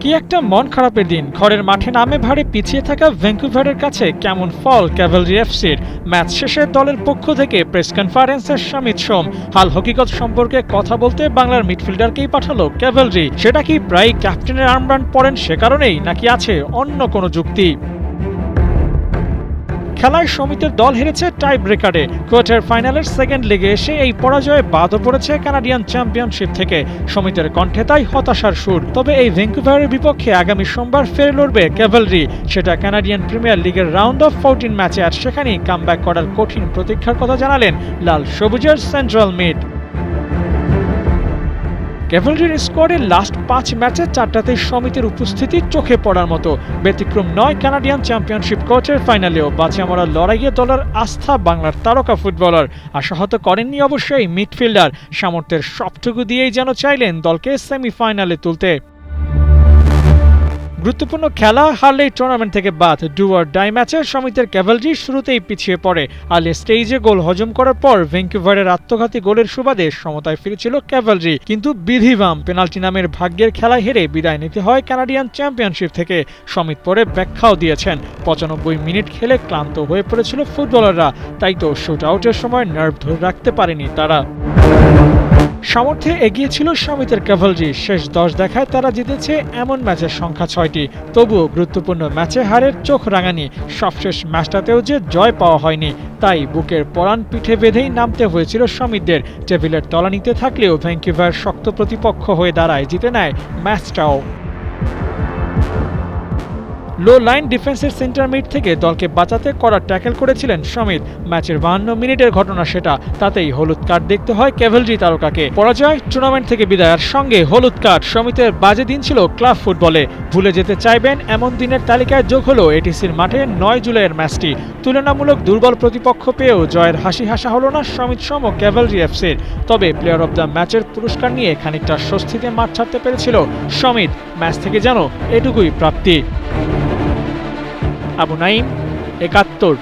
কি একটা মন খারাপের দিন। ঘরের মাঠে নামে ভারে পিছিয়ে থাকা ভ্যাঙ্কুভারের কাছে কেমন ফল ক্যাভেলরি এফসির। ম্যাচ শেষে দলের পক্ষ থেকে প্রেস কনফারেন্সে সমিত সোম হাল হকিকত সম্পর্কে কথা বলতে বাংলার মিডফিল্ডারকেই পাঠালো ক্যাভেলরি। সেটা কি প্রায় ক্যাপ্টেনের আর্মব্যান্ড পরেন সে কারণেই, নাকি আছে অন্য কোনো যুক্তি? খেলায় সমিতের দল হেরেছে টাই ব্রেকারে। কোয়ার্টার ফাইনালের সেকেন্ড লেগে এসে এই পরাজয়ে বাদও পড়েছে কানাডিয়ান চ্যাম্পিয়নশিপ থেকে। সমিতের কণ্ঠে তাই হতাশার সুর। তবে এই ভ্যাঙ্কুভারের বিপক্ষে আগামী সোমবার ফের লড়বে ক্যাভেলরি, সেটা কানাডিয়ান প্রিমিয়ার লিগের রাউন্ড অফ 14 ম্যাচে। আর সেখানেই কামব্যাক করার কঠিন প্রতীক্ষার কথা জানালেন লাল সবুজের সেন্ট্রাল মিড। ক্যাভেলরির স্কোয়াডের লাস্ট 5 ম্যাচে 4টাতেই সমিতির উপস্থিতি চোখে পড়ার মতো। ব্যতিক্রম নয় কানাডিয়ান চ্যাম্পিয়নশিপ কোয়ার্টার ফাইনালেও বাঁচা মরার লড়াইয়ে দলের আস্থা বাংলার তারকা ফুটবলার। আশাহত করেননি অবশ্যই মিডফিল্ডার। সামর্থ্যের সবটুকু দিয়েই যেন চাইলেন দলকে সেমিফাইনালে তুলতে। গুরুত্বপূর্ণ খেলা হারলেই টুর্নামেন্ট থেকে বাদ। ডু অর ডাই ম্যাচে সমিতের ক্যাভেলরি শুরুতেই পিছিয়ে পড়ে। আর্লি স্টেজে গোল হজম করার পর ভ্যাঙ্কুভারের আত্মঘাতী গোলের সুবাদে সমতায় ফিরেছিল ক্যাভেলরি, কিন্তু বিধিবাম পেনাল্টি নামের ভাগ্যের খেলায় হেরে বিদায় নিতে হয় কানাডিয়ান চ্যাম্পিয়নশিপ থেকে। সমিত পরে ব্যাখ্যাও দিয়েছেন, 95 মিনিট খেলে ক্লান্ত হয়ে পড়েছিল ফুটবলাররা, তাই তো শুট আউটের সময় নার্ভ ধরে রাখতে পারেনি তারা। সামর্থ্যে এগিয়ে ছিল সমিতের ক্যাভেলরি। শেষ 10 দেখায় তারা জিতেছে এমন ম্যাচের সংখ্যা 6টি। তবুও গুরুত্বপূর্ণ ম্যাচে হারের চোখ রাঙানি। সবশেষ ম্যাচটাতেও যে জয় পাওয়া হয়নি, তাই বুকের পরাণ পিঠে বেঁধেই নামতে হয়েছিল সমিতদের। টেবিলের তলানিতে থাকলেও ভ্যাঙ্কুভার শক্ত প্রতিপক্ষ হয়ে দাঁড়ায়, জিতে নেয় ম্যাচটাও। লো লাইন ডিফেন্সের সেন্টার মিড থেকে দলকে বাঁচাতে কড়া ট্যাকেল করেছিলেন সমিত। ম্যাচের 52 মিনিটের ঘটনা সেটা, তাতেই হলুদ কার্ড দেখতে হয় ক্যাভেলরি তারকাকে। পরাজয়, টুর্নামেন্ট থেকে বিদায়, আর সঙ্গে হলুদ কার্ড। সমিতের বাজে দিন ছিল ক্লাব ফুটবলে। ভুলে যেতে চাইবেন এমন দিনের তালিকায় যোগ হলো এটিসির মাঠে 9 জুলাইয়ের ম্যাচটি। তুলনামূলক দুর্বল প্রতিপক্ষ পেয়েও জয়ের হাসি হাসা হলো না সমিত সম ক্যাভেলরি এফসির। তবে প্লেয়ার অব দ্য ম্যাচের পুরস্কার নিয়ে খানিকটা স্বস্তিতে মাঠ ছাড়তে পেরেছিল সমিত। ম্যাচ থেকে যেন এটুকুই প্রাপ্তি। আবু নাইম, ৭১।